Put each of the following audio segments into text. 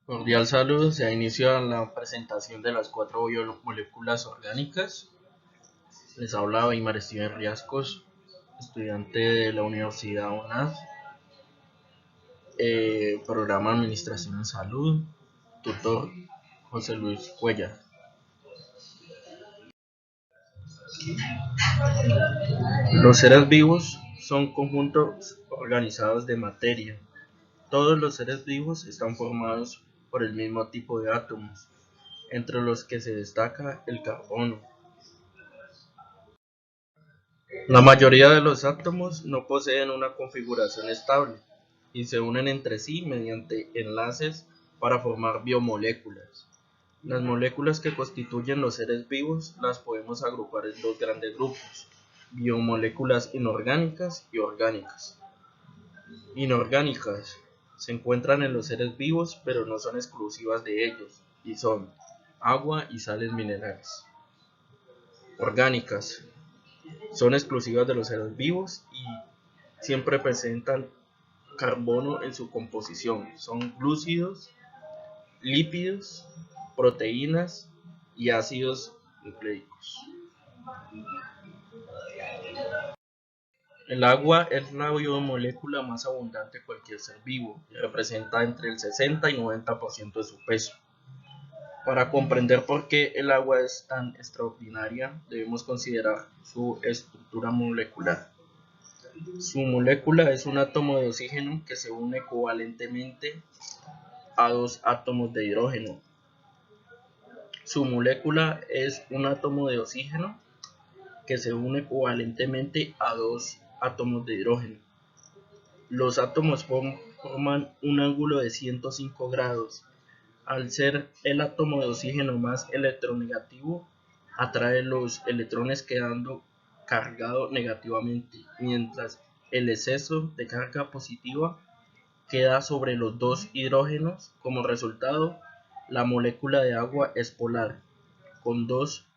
Cordial saludo, se inicia la presentación de las cuatro biomoléculas orgánicas. Les habla Weimar Steven Riascos, estudiante de la Universidad UNAD, programa Administración en Salud, tutor José Luis Cuellar. Los seres vivos son conjuntos organizados de materia. Todos los seres vivos están formados por el mismo tipo de átomos, entre los que se destaca el carbono. La mayoría de los átomos no poseen una configuración estable y se unen entre sí mediante enlaces para formar biomoléculas. Las moléculas que constituyen los seres vivos las podemos agrupar en dos grandes grupos: biomoléculas inorgánicas y orgánicas. Inorgánicas se encuentran en los seres vivos, pero no son exclusivas de ellos, y son agua y sales minerales. Orgánicas son exclusivas de los seres vivos y siempre presentan carbono en su composición. Son glúcidos, lípidos, proteínas y ácidos nucleicos. El agua es la biomolécula más abundante de cualquier ser vivo y representa entre el 60 y 90% de su peso. Para comprender por qué el agua es tan extraordinaria, debemos considerar su estructura molecular. Su molécula es un átomo de oxígeno que se une covalentemente a dos átomos de hidrógeno. Su molécula es un átomo de oxígeno que se une covalentemente a dos átomos de hidrógeno. Los átomos forman un ángulo de 105 grados. Al ser el átomo de oxígeno más electronegativo, atrae los electrones quedando cargado negativamente, mientras el exceso de carga positiva queda sobre los dos hidrógenos. Como resultado, la molécula de agua es polar, con dos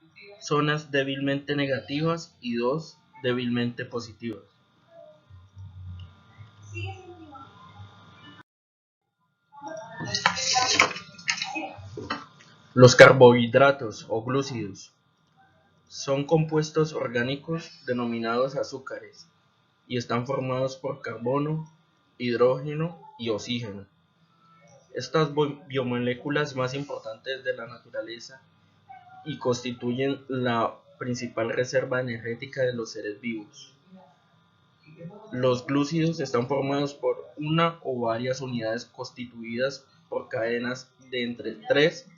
zonas débilmente negativas y dos débilmente positivas. Los carbohidratos o glúcidos son compuestos orgánicos denominados azúcares y están formados por carbono, hidrógeno y oxígeno. Estas biomoléculas más importantes de la naturaleza y constituyen la principal reserva energética de los seres vivos. Los glúcidos están formados por una o varias unidades constituidas por cadenas de entre 3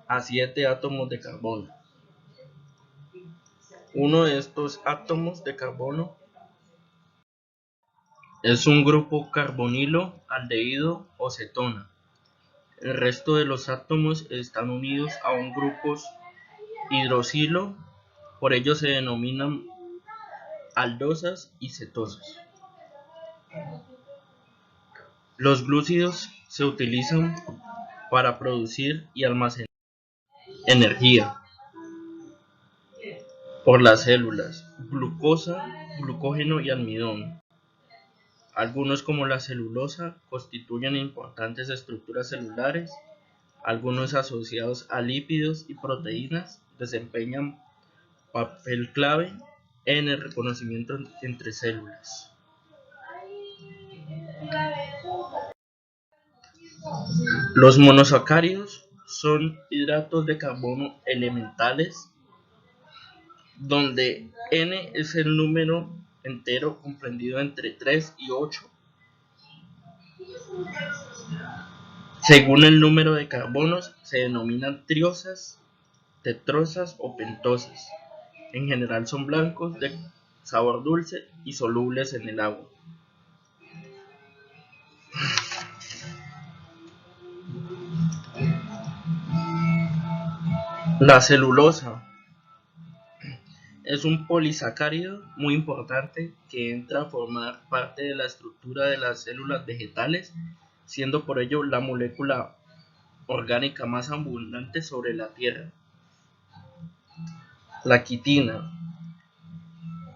a 7 átomos de carbono. Uno de estos átomos de carbono es un grupo carbonilo, aldehído o cetona. El resto de los átomos están unidos a un grupo hidroxilo, por ello se denominan aldosas y cetosas. Los glúcidos se utilizan para producir y almacenar energía por las células: glucosa, glucógeno y almidón. Algunos, como la celulosa, constituyen importantes estructuras celulares. Algunos, asociados a lípidos y proteínas, desempeñan papel clave en el reconocimiento entre células. Los monosacáridos son hidratos de carbono elementales, donde N es el número entero comprendido entre 3 y 8, según el número de carbonos. Se denominan triosas, tetrosas o pentosas. En general son blancos, de sabor dulce y solubles en el agua. La celulosa es un polisacárido muy importante que entra a formar parte de la estructura de las células vegetales, siendo por ello la molécula orgánica más abundante sobre la Tierra. La quitina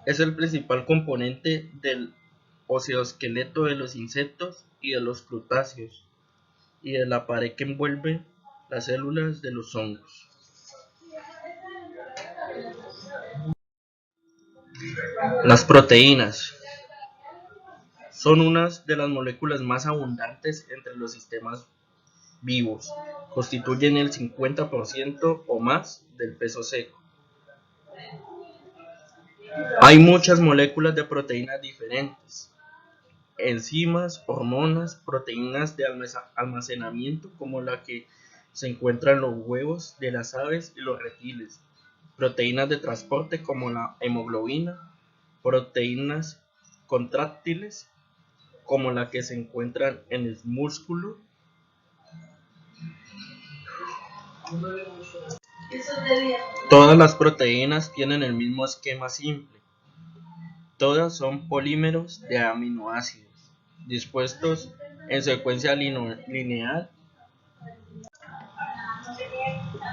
es el principal componente del osteoesqueleto de los insectos y de los crustáceos. y de la pared que envuelve las células de los hongos. Las proteínas son unas de las moléculas más abundantes entre los sistemas vivos. Constituyen el 50% o más del peso seco. Hay muchas moléculas de proteínas diferentes: enzimas, hormonas, proteínas de almacenamiento como la que se encuentra en los huevos de las aves y los reptiles, proteínas de transporte como la hemoglobina, proteínas contráctiles como la que se encuentran en el músculo. Todas las proteínas tienen el mismo esquema simple. Todas son polímeros de aminoácidos dispuestos en secuencia lineal.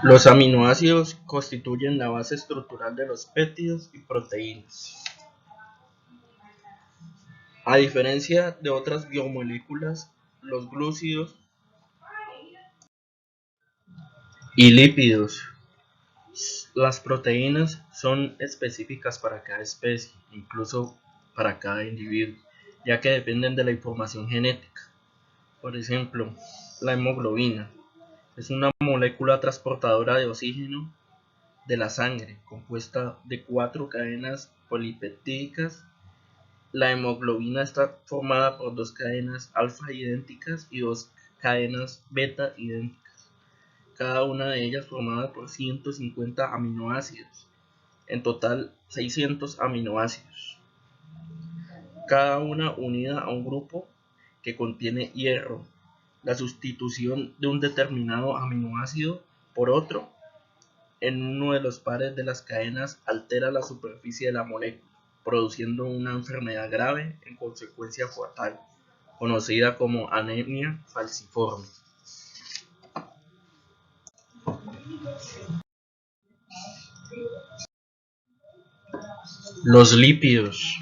Los aminoácidos constituyen la base estructural de los péptidos y proteínas. A diferencia de otras biomoléculas, los glúcidos y lípidos, las proteínas son específicas para cada especie, incluso para cada individuo, ya que dependen de la información genética. Por ejemplo, la hemoglobina es una molécula transportadora de oxígeno de la sangre, compuesta de 4 cadenas polipeptídicas. La hemoglobina está formada por 2 cadenas alfa idénticas y 2 cadenas beta idénticas, cada una de ellas formada por 150 aminoácidos, en total 600 aminoácidos, cada una unida a un grupo que contiene hierro. La sustitución de un determinado aminoácido por otro en uno de los pares de las cadenas altera la superficie de la molécula, produciendo una enfermedad grave en consecuencia fatal, conocida como anemia falciforme. Los lípidos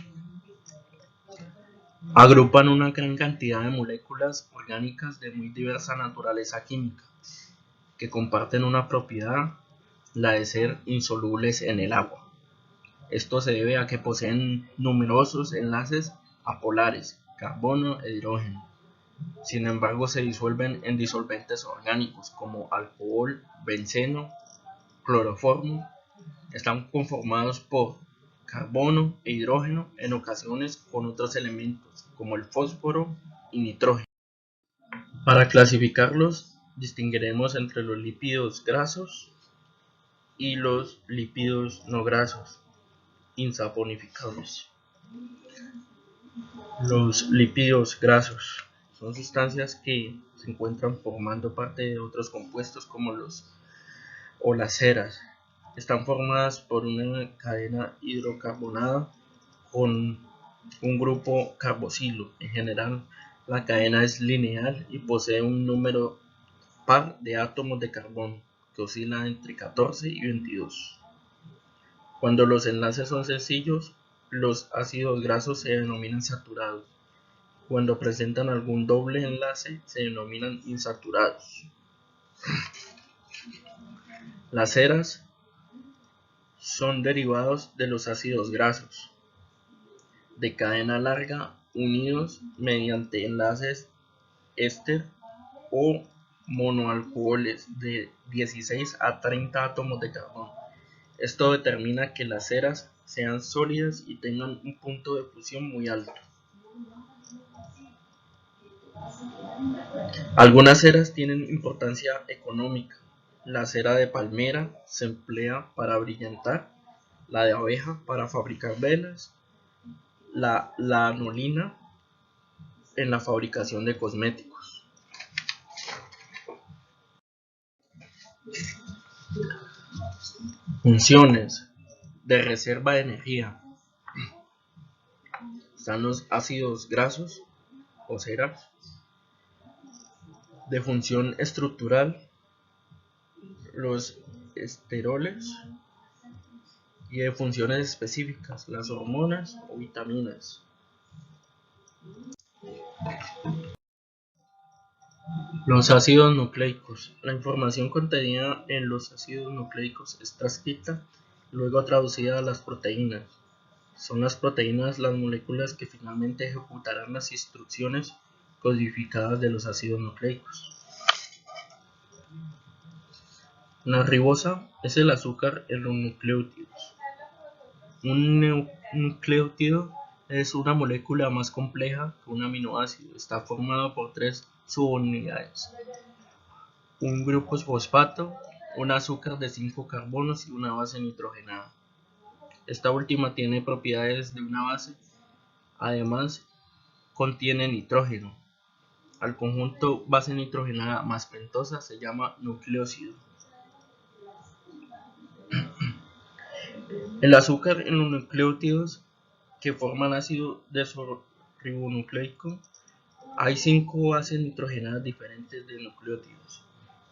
agrupan una gran cantidad de moléculas orgánicas de muy diversa naturaleza química, que comparten una propiedad, la de ser insolubles en el agua. Esto se debe a que poseen numerosos enlaces apolares, carbono e hidrógeno. Sin embargo, se disuelven en disolventes orgánicos como alcohol, benceno, cloroformo. Están conformados por carbono e hidrógeno, en ocasiones con otros elementos como el fósforo y nitrógeno. Para clasificarlos, distinguiremos entre los lípidos grasos y los lípidos no grasos insaponificados. Los lípidos grasos son sustancias que se encuentran formando parte de otros compuestos como las ceras. Están formadas por una cadena hidrocarbonada con un grupo carboxilo. En general, la cadena es lineal y posee un número par de átomos de carbono que oscila entre 14 y 22. Cuando los enlaces son sencillos, los ácidos grasos se denominan saturados. Cuando presentan algún doble enlace, se denominan insaturados. Las ceras son derivados de los ácidos grasos de cadena larga unidos mediante enlaces éster o monoalcoholes de 16 a 30 átomos de carbono. Esto determina que las ceras sean sólidas y tengan un punto de fusión muy alto. Algunas ceras tienen importancia económica. La cera de palmera se emplea para brillantar, la de abeja para fabricar velas, la lanolina en la fabricación de cosméticos. Funciones de reserva de energía. Están los ácidos grasos o ceras. De función estructural, los esteroles. Y de funciones específicas, las hormonas o vitaminas. Los ácidos nucleicos. La información contenida en los ácidos nucleicos es transcrita, luego traducida a las proteínas. Son las proteínas las moléculas que finalmente ejecutarán las instrucciones codificadas de los ácidos nucleicos. La ribosa es el azúcar en los nucleótidos. Un nucleótido es una molécula más compleja que un aminoácido. Está formado por 3 subunidades: un grupo fosfato, un azúcar de 5 carbonos y una base nitrogenada. Esta última tiene propiedades de una base, además contiene nitrógeno. Al conjunto base nitrogenada más pentosa se llama nucleósido. El azúcar en los nucleótidos que forman ácido desoxirribonucleico. Hay 5 bases nitrogenadas diferentes de nucleótidos,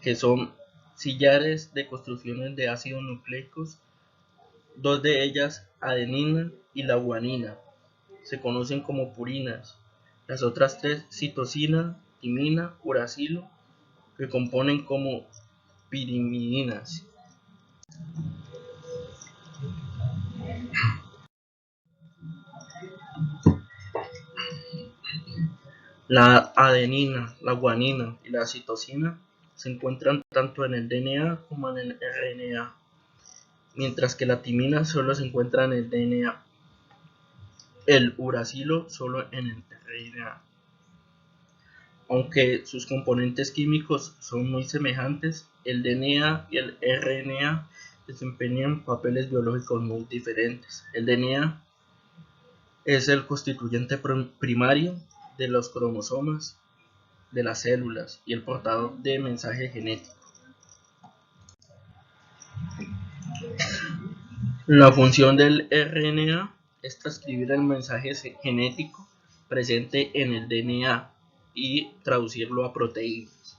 que son sillares de construcciones de ácidos nucleicos. 2 de ellas, adenina y la guanina, se conocen como purinas. Las otras 3, citosina, timina, uracilo, que componen como pirimidinas. La adenina, la guanina y la citosina se encuentran tanto en el DNA como en el RNA, mientras que la timina solo se encuentra en el DNA, el uracilo solo en el RNA. Aunque sus componentes químicos son muy semejantes, el DNA y el RNA desempeñan papeles biológicos muy diferentes. El DNA es el constituyente primario de los cromosomas de las células y el portador de mensaje genético. La función del RNA es transcribir el mensaje genético presente en el DNA y traducirlo a proteínas.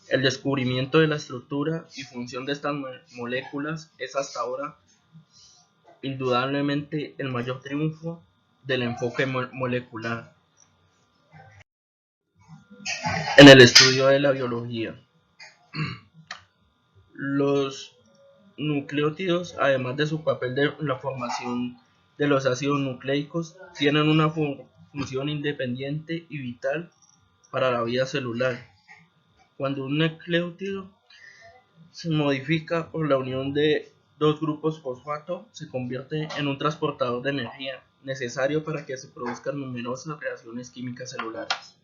El descubrimiento de la estructura y función de estas moléculas es hasta ahora indudablemente el mayor triunfo del enfoque molecular en el estudio de la biología. Los nucleótidos, además de su papel de la formación de los ácidos nucleicos, tienen una función independiente y vital para la vida celular. Cuando un nucleótido se modifica por la unión de 2 grupos fosfato, se convierte en un transportador de energía necesario para que se produzcan numerosas reacciones químicas celulares.